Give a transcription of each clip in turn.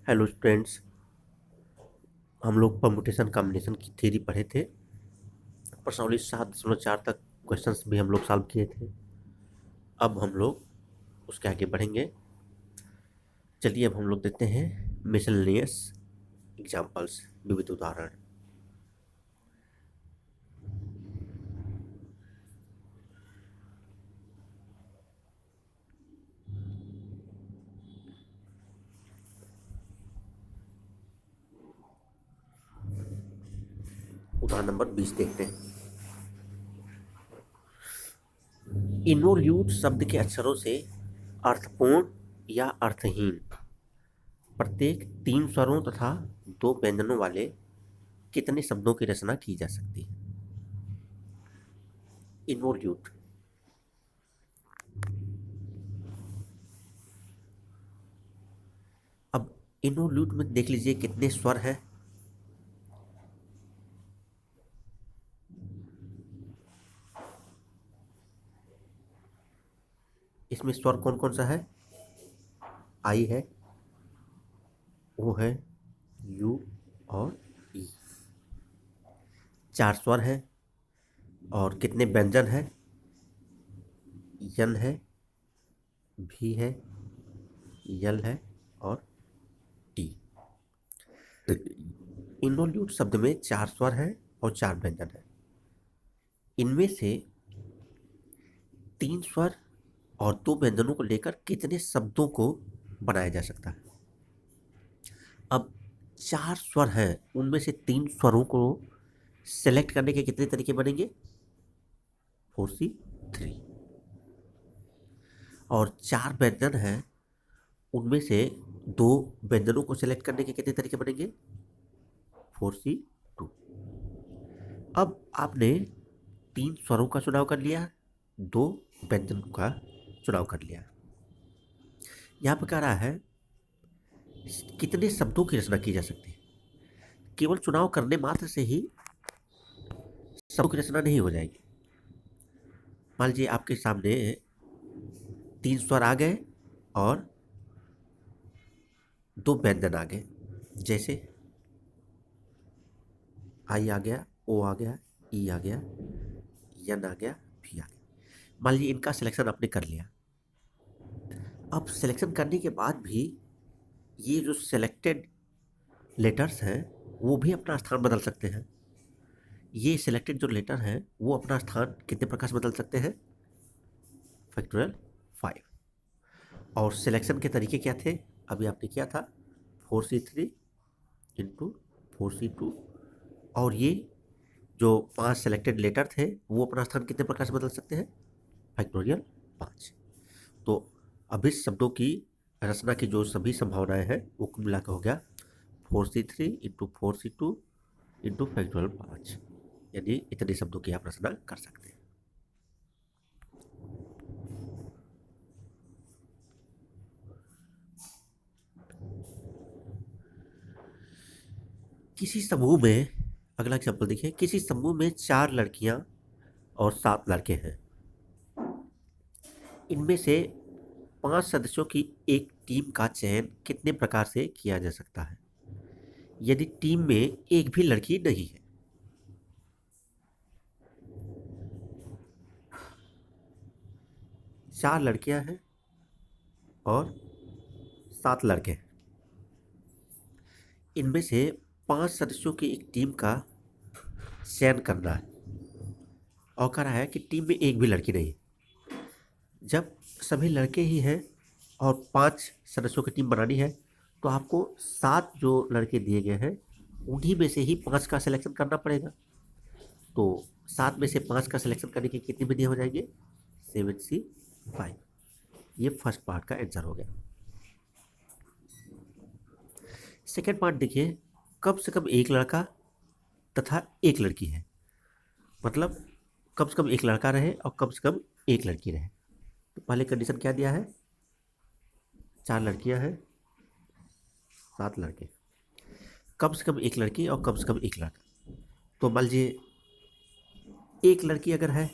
Hello students, हम लोग permutation combination की थ्योरी पढ़े थे। प्रश्नावली 7.4 तक क्वेश्चंस भी हम लोग सॉल्व किए थे। अब हम लोग उसके आगे बढ़ेंगे। चलिए अब हम लोग देखते हैं मिसलेनियस एग्जाम्पल्स, विविध उदाहरण। उदाहरण नंबर 20 देखते हैं। इन्वोल्यूट शब्द के अक्षरों से अर्थपूर्ण या अर्थहीन प्रत्येक 3 स्वरों तथा 2 व्यंजनों वाले कितने शब्दों की रचना की जा सकती है? इन्वोल्यूट। अब इन्वोल्यूट में देख लीजिए कितने स्वर हैं। इसमें स्वर कौन कौन सा है? आई है, ओ है, यू और ई। 4 स्वर हैं। और कितने व्यंजन हैं? यन है, भी है, यल है और टी। इन्वोल्यूट शब्द में 4 स्वर हैं और 4 व्यंजन हैं। इनमें से 3 स्वर और 2 व्यंजनों को लेकर कितने शब्दों को बनाया जा सकता है? अब 4 स्वर हैं, उनमें से 3 स्वरों को सेलेक्ट करने के कितने तरीके बनेंगे? 4C3। और 4 व्यंजन हैं, उनमें से 2 व्यंजनों को सेलेक्ट करने के कितने तरीके बनेंगे? 4C2। अब आपने 3 स्वरों का चुनाव कर लिया, 2 व्यंजन का चुनाव कर लिया। यहाँ पर कह रहा है कितने शब्दों की रचना की जा सकती है। केवल चुनाव करने मात्र से ही शब्दों की रचना नहीं हो जाएगी। मान लीजिए आपके सामने 3 स्वर आ गए और 2 व्यंजन आ गए, जैसे आई आ गया, ओ आ गया, ई आ गया, यन आ गया, भी आ गया। मान लीजिए इनका सिलेक्शन आपने कर लिया। अब सिलेक्शन करने के बाद भी ये जो सिलेक्टेड लेटर्स हैं वो भी अपना स्थान बदल सकते हैं। ये सिलेक्टेड जो लेटर हैं वो अपना स्थान कितने प्रकार से बदल सकते हैं? फैक्टोरियल 5। और सिलेक्शन के तरीके क्या थे? अभी आपने किया था 4C3 इंटू 4C2। और ये जो 5 सेलेक्टेड लेटर थे वो अपना स्थान कितने प्रकार से बदल सकते हैं? फैक्टोरियल 5। तो अब इस शब्दों की रचना की जो सभी संभावनाएं हैं वो कुल मिलाकर हो गया 4C3 into 4C2 into factorial 5। यानी इतने शब्दों की आप रचना कर सकते हैं। किसी समूह में, अगला एग्जाम्पल देखिए, किसी समूह में 4 लड़कियां और 7 लड़के हैं। इनमें से 5 सदस्यों की एक टीम का चयन कितने प्रकार से किया जा सकता है यदि टीम में एक भी लड़की नहीं है? 4 लड़कियां हैं और 7 लड़के हैं। इनमें से 5 सदस्यों की एक टीम का चयन करना है और कह रहा है कि टीम में एक भी लड़की नहीं है। जब सभी लड़के ही हैं और 5 सदस्यों की टीम बनानी है तो आपको 7 जो लड़के दिए गए हैं उन्हीं में से ही 5 का सिलेक्शन करना पड़ेगा। तो 7 में से 5 का सिलेक्शन करने की कितनी विधियां हो जाएंगे? 7C5। ये फर्स्ट पार्ट का आंसर हो गया। सेकेंड पार्ट देखिए, कम से कम एक लड़का तथा एक लड़की है। मतलब कम से कम एक लड़का रहे और कम से कम एक लड़की रहे। तो पहले कंडीशन क्या दिया है? 4 लड़कियां हैं, 7 लड़के, कम से कम एक लड़की और कम से कम एक लड़का। तो मान लीजिए एक लड़की अगर है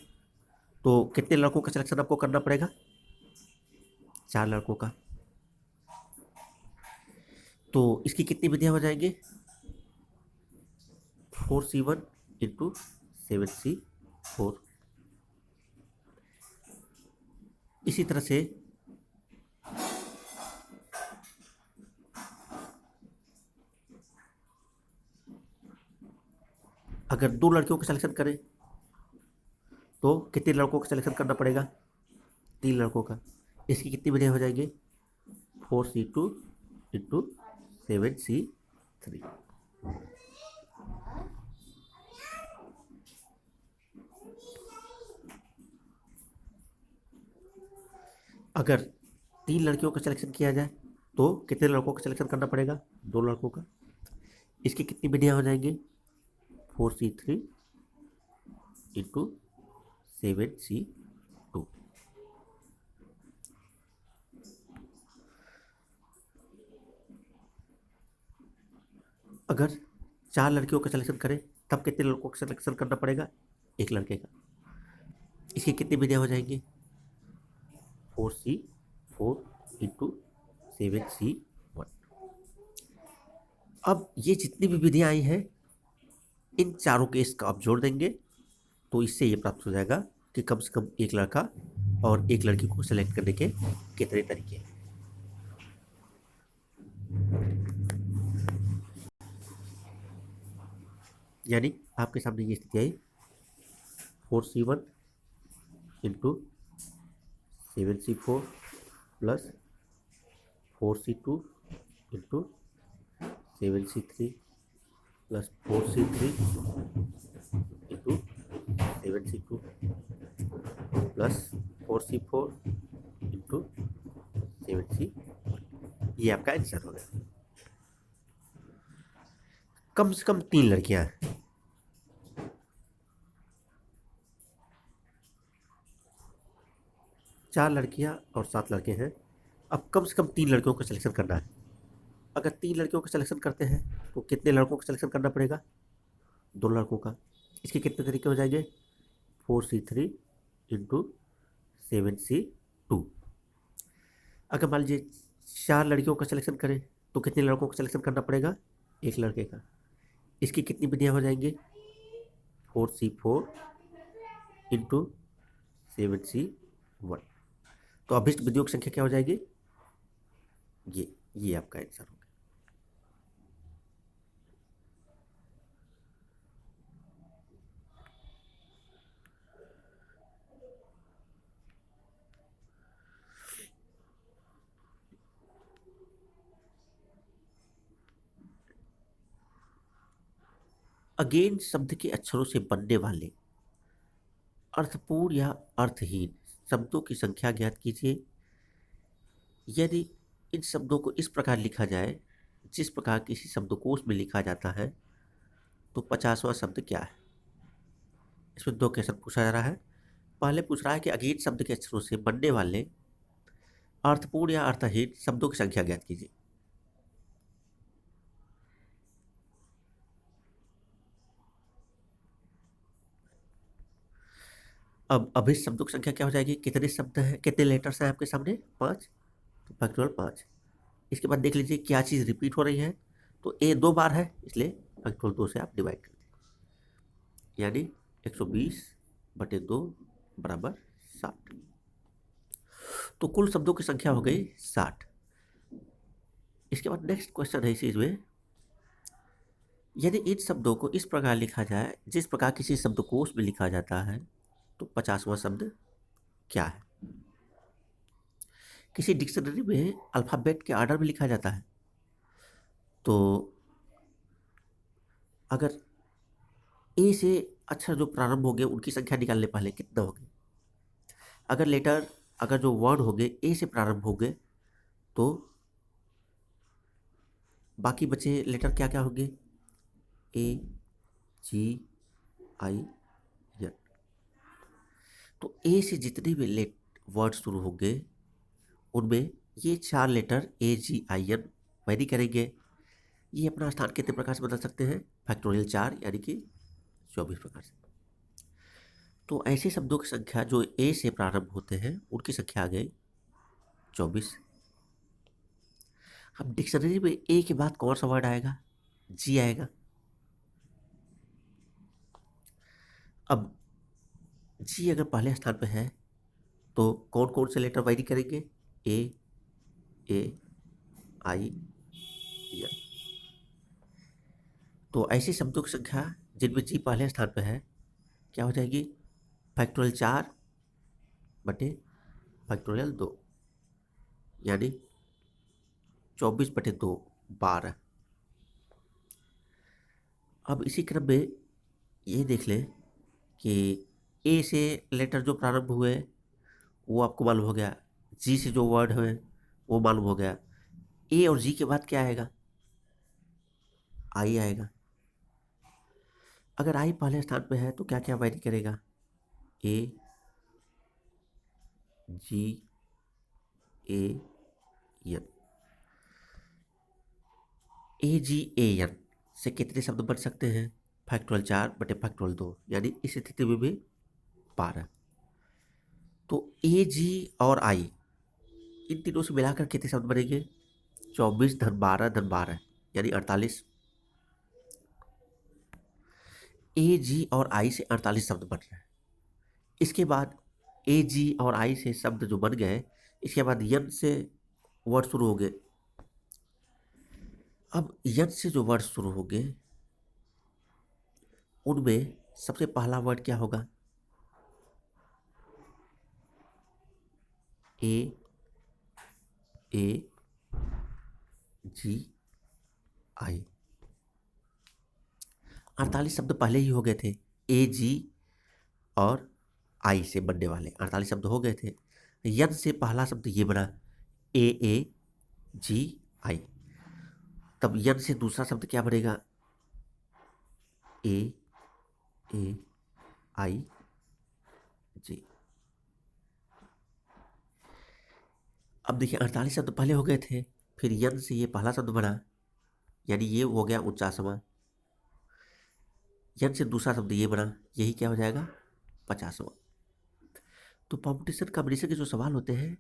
तो कितने लड़कों का सिलेक्शन आपको करना पड़ेगा? 4 लड़कों का। तो इसकी कितनी विधियां हो जाएंगे? 4C1 into 7C4। इसी तरह से अगर दो लड़कियों का सिलेक्शन करें तो कितने लड़कों का सिलेक्शन करना पड़ेगा? 3 लड़कों का। इसकी कितनी विधियां हो जाएंगी? 4C2 into 7C3। अगर 3 लड़कियों का सिलेक्शन किया जाए तो कितने लड़कों का सिलेक्शन करना पड़ेगा? 2 लड़कों का। इसकी कितनी विधियां हो जाएंगी? 4C3 into 7C2। अगर 4 लड़कियों का सिलेक्शन करें तब कितने लड़कों का सिलेक्शन करना पड़ेगा? 1 लड़के का। इसकी कितनी विधियां हो जाएंगी? 4C4 into 7C1। अब ये जितनी भी विधियां आई हैं इन चारों के इसका आप जोड़ देंगे तो इससे ये प्राप्त हो जाएगा कि कम से कम 1 लड़का और 1 लड़की को सेलेक्ट करने के कितने तरीके हैं। यानी आपके सामने ये स्थिति आई 4C1 into 7C4 plus 4C2 into 7C3 plus 4C3 into 7C2 plus 4C4 into 7C। ये आपका आंसर हो गया। कम से कम 3 लड़कियां हैं। चार लड़कियां और 7 लड़के हैं। अब कम से कम 3 लड़कियों का सिलेक्शन करना है। अगर 3 लड़कियों का सिलेक्शन करते हैं तो कितने लड़कों का सिलेक्शन करना पड़ेगा? 2 लड़कों का। इसके कितने तरीके हो जाएंगे? 4C3 into 7C2। अगर मान लीजिए 4 लड़कियों का सिलेक्शन करें तो कितने लड़कों का सिलेक्शन करना पड़ेगा? 1 लड़के का। इसकी कितनी विधियां हो जाएंगी? 4C4 into 7C1। तो अभिष्ट विधियों की संख्या क्या हो जाएगी? ये आपका आंसर होगा। अगेन शब्द के अक्षरों से बनने वाले अर्थपूर्ण या अर्थहीन शब्दों की संख्या ज्ञात कीजिए। यदि इन शब्दों को इस प्रकार लिखा जाए जिस प्रकार किसी शब्दकोश में लिखा जाता है तो 50वां शब्द क्या है? इसमें 2 क्वेश्चन पूछा जा रहा है। पहले पूछ रहा है कि अगेन शब्द के अक्षरों से बनने वाले अर्थपूर्ण या अर्थहीन शब्दों की संख्या ज्ञात कीजिए। अब अभिष्ट शब्दों की संख्या क्या हो जाएगी? कितने शब्द हैं, कितने लेटर्स हैं आपके सामने? 5। तो फैक्टोरियल 5। इसके बाद देख लीजिए क्या चीज़ रिपीट हो रही है। तो ए 2 बार है इसलिए फैक्टोरियल 2 से आप डिवाइड कर दें। यानी 120/2 बराबर 60। तो कुल शब्दों की संख्या हो गई 60। इसके बाद नेक्स्ट क्वेश्चन है इस चीज में, यदि इन शब्दों को इस प्रकार लिखा जाए जिस प्रकार किसी शब्दकोश में लिखा जाता है तो 50वां शब्द क्या है? किसी डिक्शनरी में अल्फाबेट के ऑर्डर में लिखा जाता है तो अगर ए से अक्षर जो प्रारंभ होंगे उनकी संख्या निकालने पहले कितना होंगे? अगर जो वर्ड होंगे ए से प्रारंभ होंगे तो बाकी बचे लेटर क्या क्या होंगे? ए, जी, आई, एन। तो ए से जितने भी वर्ड शुरू होंगे उनमें ये 4 letter A, G, I, N vary करेंगे। ये अपना स्थान कितने प्रकार से बदल सकते हैं? फैक्टोरियल 4 यानी कि 24 प्रकार से। तो ऐसे शब्दों की संख्या जो ए से प्रारंभ होते हैं उनकी संख्या आ गई 24। अब डिक्शनरी में ए के बाद कौन सा वर्ड आएगा? जी आएगा। अब जी अगर पहले स्थान पे है तो कौन कौन से लेटर वाइरी करेंगे? ए आई एन। तो ऐसी शब्दों की संख्या जिनमें जी पहले स्थान पे है क्या हो जाएगी? फैक्टोरियल 4 बटे फैक्टोरियल 2, यानी 24/2 12। अब इसी क्रम में ये देख लें कि ए से लेटर जो प्रारंभ हुए वो आपको मालूम हो गया, जी से जो वर्ड है वो मालूम हो गया। ए और जी के बाद क्या आएगा? आई आएगा। अगर आई पहले स्थान पे है तो क्या क्या वाइरी करेगा? ए जी A N. A ji A N से कितने शब्द बन सकते हैं? फैक्टोरियल 4 बटे फैक्टोरियल 2, यानी इस स्थिति में भी 12। तो ए जी और आई इन तीनों से मिलाकर कितने शब्द बनेंगे? 24 धन 12 धन 12, यानी 48। ए जी और आई से 48 शब्द बन रहे हैं। इसके बाद ए जी और आई से शब्द जो बन गए, इसके बाद यन से वर्ड शुरू हो गए। अब यन से जो वर्ड शुरू हो गए उनमें सबसे पहला वर्ड क्या होगा? ए ए जी आई। 48 शब्द पहले ही हो गए थे, ए जी और आई से बनने वाले 48 शब्द हो गए थे। यन से पहला शब्द ये बना, ए जी आई। तब यन से दूसरा शब्द क्या बनेगा? ए आई जी। अब देखिए 48 शब्द पहले हो गए थे, फिर यन से ये पहला शब्द बना, यानी ये हो गया 49वां। यन से दूसरा शब्द ये बना, यही क्या हो जाएगा? 50वां। तो परमुटेशन कॉम्बिनेशन के जो सवाल होते हैं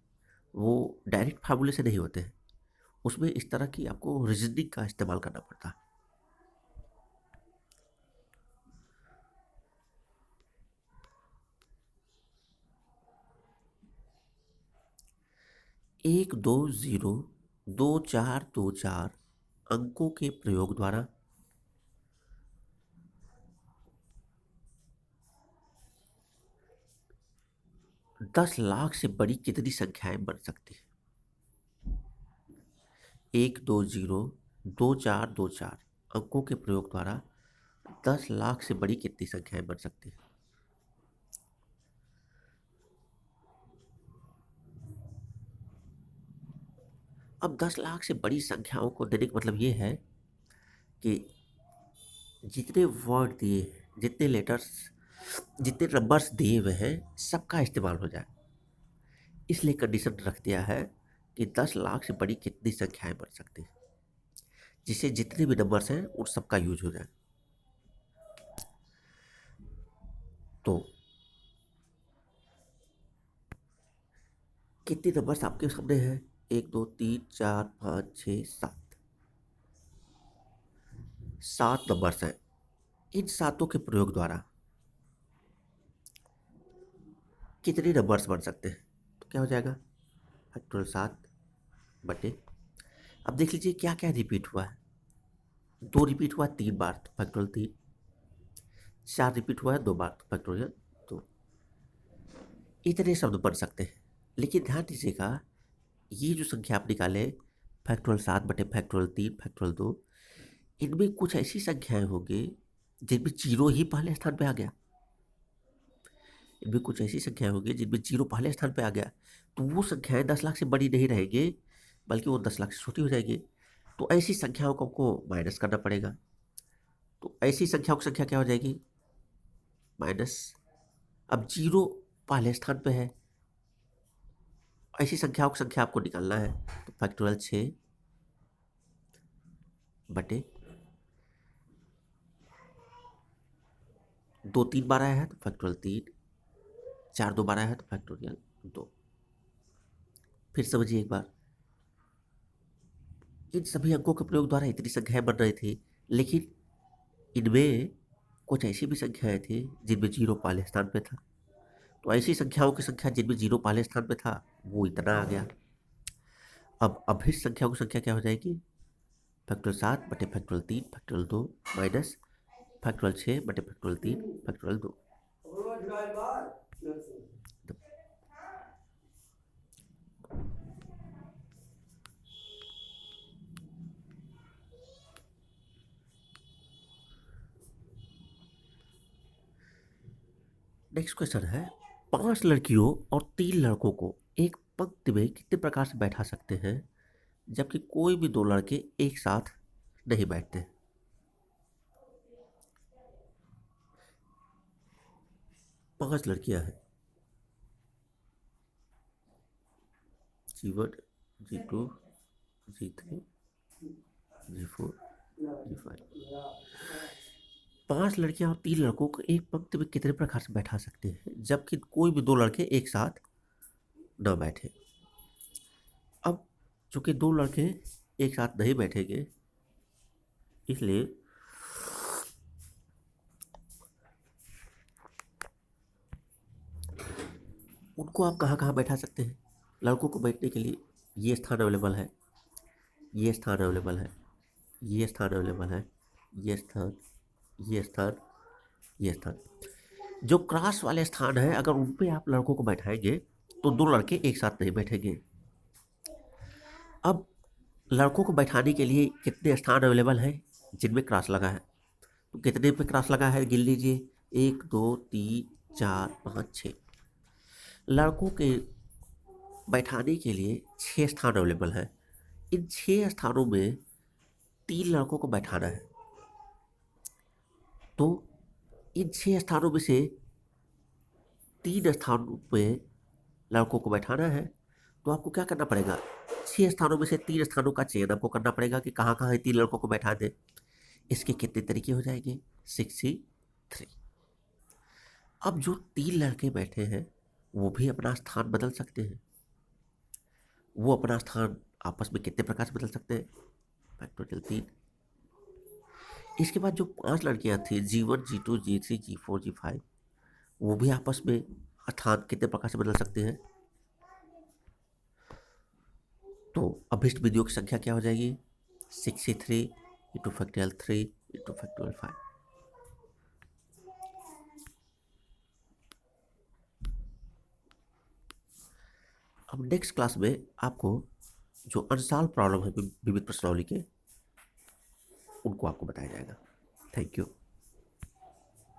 वो डायरेक्ट फार्मूले से नहीं होते हैं, उसमें इस तरह की आपको रीजनिंग का इस्तेमाल करना पड़ता है। एक 2 0 2 4 2 4 अंकों के प्रयोग द्वारा 10 लाख से बड़ी कितनी संख्याएं बन सकती हैं? 1 2 0 2 4 2 4 अंकों के प्रयोग द्वारा 10 लाख से बड़ी कितनी संख्याएं बन सकती हैं? अब 10 लाख से बड़ी संख्याओं को देने का मतलब ये है कि जितने वर्ड दिए हैं, जितने लेटर्स, जितने नंबर्स दिए हुए हैं, सबका इस्तेमाल हो जाए। इसलिए कंडीशन रख दिया है कि 10 लाख से बड़ी कितनी संख्याएं बन सकती हैं, जिससे जितने भी नंबर्स हैं उन सबका यूज हो जाए। तो कितने नंबर्स आपके सामने हैं? 1 2 3 4 5 6 7, 7 नंबर्स हैं। इन सातों के प्रयोग द्वारा कितने नंबर्स बन सकते हैं? तो क्या हो जाएगा? फैक्टोरियल 7 बटे, अब देख लीजिए क्या क्या रिपीट हुआ है। 2 रिपीट हुआ 3 बार तो फैक्टोरियल 3, 4 रिपीट हुआ है 2 बार तो फैक्टोरियल 2। इतने शब्द बन सकते हैं। लेकिन ध्यान दीजिएगा, ये जो संख्या आप निकाले फैक्टोरियल 7 बटे फैक्टोरियल 3 फैक्टोरियल 2, इनमें कुछ ऐसी संख्याएं होंगी जिनमें जीरो ही पहले स्थान पे आ गया। इनमें कुछ ऐसी संख्याएं होंगी जिनमें जीरो पहले स्थान पे आ गया, तो वो संख्याएं 10 लाख से बड़ी नहीं रहेंगी, बल्कि वो 10 लाख से छोटी हो जाएगी। तो ऐसी संख्याओं को आपको माइनस करना पड़ेगा। तो ऐसी संख्याओं की संख्या क्या हो जाएगी? माइनस। अब जीरो पहले स्थान पे है, ऐसी संख्याओं की संख्या आपको निकालना है, तो फैक्टोरियल 6 बटे 2 3 बार आया है तो फैक्टोरियल 3, 4 2 बार आया है तो फैक्टोरियल 2। फिर समझिए एक बार, इन सभी अंकों के प्रयोग द्वारा इतनी संख्याएं बन रही थी, लेकिन इनमें कुछ ऐसी भी संख्याएं थी जिनमें जीरो पहले स्थान पे था। तो ऐसी संख्याओं की संख्या जिनमें जीरो पहले स्थान पे था वो इतना आ गया। अब अभिष्ट संख्याओं की संख्या क्या हो जाएगी? फैक्टोरियल 7 बटे फैक्टोरियल 3 फैक्टोरियल 2 माइनस फैक्टोरियल 6 बटे फैक्टोरियल 3 फैक्टोरियल 2। नेक्स्ट क्वेश्चन है, 5 लड़कियों और 3 लड़कों को एक पंक्ति में कितने प्रकार से बैठा सकते हैं जबकि कोई भी 2 लड़के एक साथ नहीं बैठते? पांच लड़कियां हैं, G1 G2 G3 G4 G5। 5 लड़कियां और 3 लड़कों को एक पंक्ति में कितने प्रकार से बैठा सकते हैं जबकि कोई भी 2 लड़के एक साथ न बैठे? अब चूंकि 2 लड़के एक साथ नहीं बैठेंगे, इसलिए उनको आप कहाँ कहाँ बैठा सकते हैं? लड़कों को बैठने के लिए ये स्थान अवेलेबल है, ये स्थान अवेलेबल है, ये स्थान अवेलेबल है, ये स्थान, ये स्थान, ये स्थान। जो क्रॉस वाले स्थान है अगर उन पे आप लड़कों को बैठाएंगे तो 2 लड़के एक साथ नहीं बैठेंगे। अब लड़कों को बैठाने के लिए कितने स्थान अवेलेबल है जिनमें क्रॉस लगा है? तो कितने पे क्रॉस लगा है गिन लीजिए, 1 2 3 4 5 6। लड़कों के बैठाने के लिए 6 स्थान अवेलेबल है। इन 6 स्थानों में 3 लड़कों को बैठाना है, तो इन 6 स्थानों में से 3 स्थानों पे लड़कों को बैठाना है। तो आपको क्या करना पड़ेगा? 6 स्थानों में से 3 स्थानों का चयन आपको करना पड़ेगा कि कहाँ कहाँ 3 लड़कों को बैठा दे। इसके कितने तरीके हो जाएंगे? 63। अब जो 3 लड़के बैठे हैं वो भी अपना स्थान बदल सकते हैं। वो अपना स्थान आपस में कितने प्रकार से बदल सकते हैं? फैक्टोरियल 3। इसके बाद जो 5 लड़कियां थी G1 G2 G3 G4 G5, वो भी आपस में स्थान कितने प्रकार से बदल सकते हैं? तो अभिष्ट बिंदुओं की संख्या क्या हो जाएगी? 63 इंटू फैक्टोरियल 3 इंटू फैक्टोरियल 5। अब नेक्स्ट क्लास में आपको जो अनसॉल्व प्रॉब्लम है विविध प्रश्नावली के, उनको आपको बताया जाएगा। Thank you.